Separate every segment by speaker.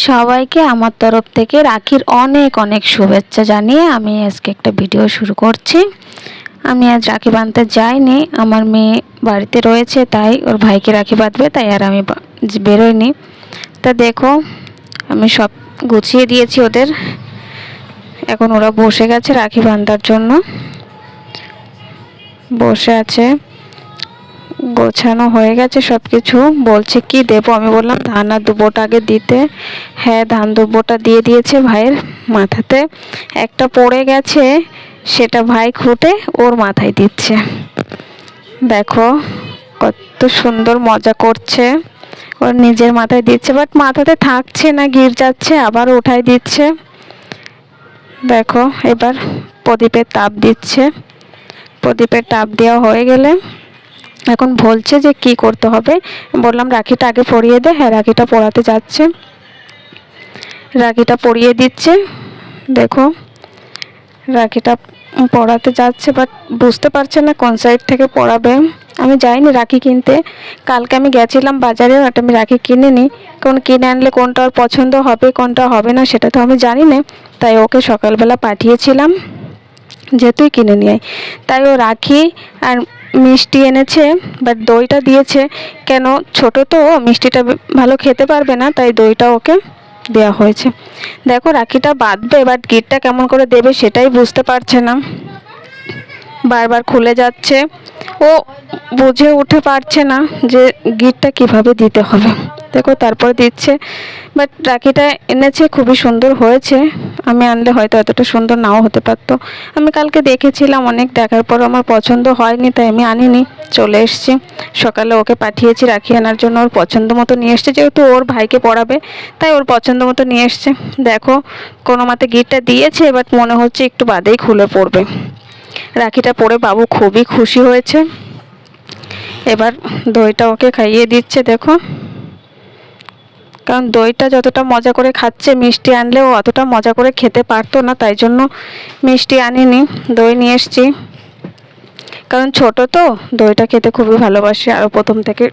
Speaker 1: সবাইকে আমার তরফ থেকে রাখির অনেক অনেক শুভেচ্ছা জানিয়ে আমি আজকে একটা ভিডিও শুরু করছি। আমি আজ রাখি বাঁধতে যাইনি, আমার মেয়ে বাড়িতে রয়েছে, তাই ওর ভাইকে রাখি বাঁধবে, তাই আর আমি বেরোইনি। তা দেখো, আমি সব গুছিয়ে দিয়েছি ওদের। এখন ওরা বসে গেছে রাখি বাঁধার জন্য, বসে আছে, গোছানো হয়ে গেছে সব কিছু। বলছে কি দেবো, আমি বললাম ধান আর দুবোটা আগে দিতে। হ্যাঁ, ধান দুবোটা দিয়ে দিয়েছে ভাইয়ের মাথাতে। একটা পড়ে গেছে, সেটা ভাই খুঁটে ওর মাথায় দিচ্ছে। দেখো কত সুন্দর মজা করছে, ওর নিজের মাথায় দিচ্ছে, বাট মাথাতে থাকছে না, গির যাচ্ছে, আবার উঠাই দিচ্ছে। দেখো এবার প্রদীপের তাপ দিচ্ছে। প্রদীপের তাপ দেওয়া হয়ে গেলে এখন বলছে যে কি করতে হবে। বললাম রাখিটা আগে পরিয়ে দে। হ্যাঁ, রাখিটা পরাতে যাচ্ছে, রাখিটা পরিয়ে দিচ্ছে। দেখো রাখিটা পরাতে যাচ্ছে, বাট বুঝতে পারছে না কোন সাইড থেকে পরাবে। আমি যাইনি রাখি কিনতে, কালকে আমি গেছিলাম বাজারে, ওটা আমি রাখি কিনে নিই, কারণ কিনে আনলে কোনটা ওর পছন্দ হবে কোনটা হবে না সেটা তো আমি জানি না। তাই ওকে সকালবেলা পাঠিয়েছিলাম যে তুই কিনে নিয়ে আয়। তাই ও রাখি আর মিষ্টি এনেছে, বাট দইটা দিয়েছে। কেন, ছোট তো, মিষ্টিটা ভালো খেতে পারবে না, তাই দইটা ওকে দেওয়া হয়েছে। দেখো রাখিটা বাঁধবে, বাট গিটটা কেমন করে দেবে সেটাই বুঝতে পারছে না, বারবার খুলে যাচ্ছে। ও বুঝে উঠে পারছে না যে গিটটা কিভাবে দিতে হবে। দেখো তারপর দিচ্ছে, বাট রাখিটা এনেছে খুবই সুন্দর হয়েছে। আমি আনলে হয়তো এতটা সুন্দর নাও হতে পারতো। আমি কালকে দেখেছিলাম অনেক, দেখার পর আমার পছন্দ হয়নি, তাই আমি আনিনি, চলে এসেছি। সকালে ওকে পাঠিয়েছি রাখি আনার জন্য, ওর পছন্দ মতো নিয়ে এসছে, যেহেতু ওর ভাইকে পড়াবে তাই ওর পছন্দ মতো নিয়ে এসছে। দেখো কোনো মতে গিটটা দিয়েছে, বাট মনে হচ্ছে একটু বাদেই খুলে পড়বে। রাখিটা পরে বাবু খুবই খুশি হয়েছে। এবার দইটা ওকে খাইয়ে দিচ্ছে। দেখো, কারণ দইটা যতটা মজা করে খাচ্ছে, মিষ্টি আনলেও অতটা মজা করে খেতে পারতো না, তাই জন্য মিষ্টি আনিনি, দই নিয়ে এসছি। কারণ ছোট তো, দইটা খেতে খুবই ভালোবাসে, আর প্রথম থেকে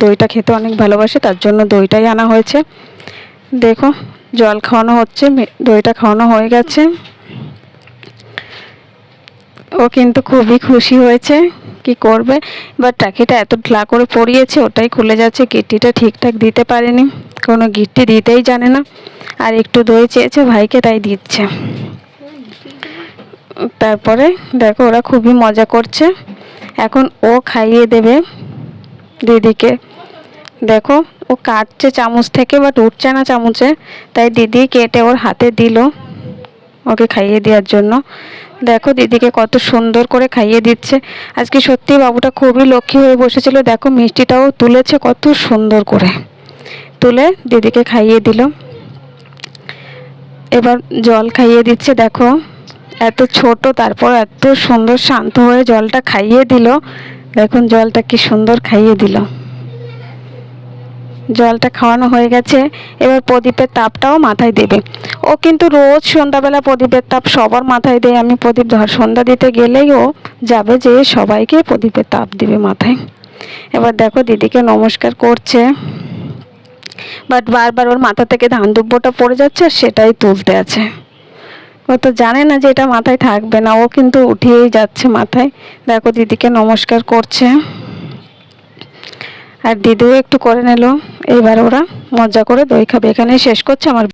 Speaker 1: দইটা খেতে অনেক ভালোবাসে, তার জন্য দইটাই আনা হয়েছে। দেখো জল খাওয়ানো হচ্ছে, দইটা খাওয়ানো হয়ে গেছে। ও কিন্তু খুবই খুশি হয়েছে। কি করবে, এবার রাখিটা এত ঢিলা করে পরিয়েছে, ওটাই খুলে যাচ্ছে। গিট্টিটা ঠিকঠাক দিতে পারেনি, কোনো গিট্টি দিতেই জানে না। আর একটু দই চেয়েছে ভাইকে, তাই দিচ্ছে। তারপরে দেখো ওরা খুবই মজা করছে। এখন ও খাইয়ে দেবে দিদিকে। দেখো ও কাটছে চামচ থেকে, বাট উঠছে না চামচে, তাই দিদি কেটে ওর হাতে দিল ওকে খাইয়ে দেওয়ার জন্য। দেখো দিদিকে কত সুন্দর করে খাইয়ে দিচ্ছে। আজকে সত্যি বাবুটা খুবই লক্ষ্মী হয়ে বসেছিল। দেখো মিষ্টিটাও তুলেছে কত সুন্দর করে, তুলে দিদিকে খাইয়ে দিল। এবার জল খাইয়ে দিচ্ছে। দেখো এত ছোট, তারপর এত সুন্দর শান্ত হয়ে জলটা খাইয়ে দিল। দেখুন জলটা কি সুন্দর খাইয়ে দিল। জলটা খাওয়ানো হয়ে গেছে, এবার প্রদীপের তাপটাও মাথায় দেবে। ও কিন্তু রোজ সন্ধ্যাবেলা প্রদীপের তাপ সবার মাথায় দেয়। আমি প্রদীপ সন্ধ্যা দিতে গেলেই ও যাবে, যে সবাইকে প্রদীপের তাপ দিবে মাথায়। এবার দেখো দিদিকে নমস্কার করছে, বাট বারবার ওর মাথা থেকে ধান দুব্বোটা পড়ে যাচ্ছে, আর সেটাই তুলতে আছে। ও তো জানে না যে এটা মাথায় থাকবে না, ও কিন্তু উঠিয়েই যাচ্ছে মাথায়। দেখো দিদিকে নমস্কার করছে, আর দিদিও একটু করে নিল। এইবার ওরা মজা করে দই খাবে। এখানেই শেষ করছে আমার।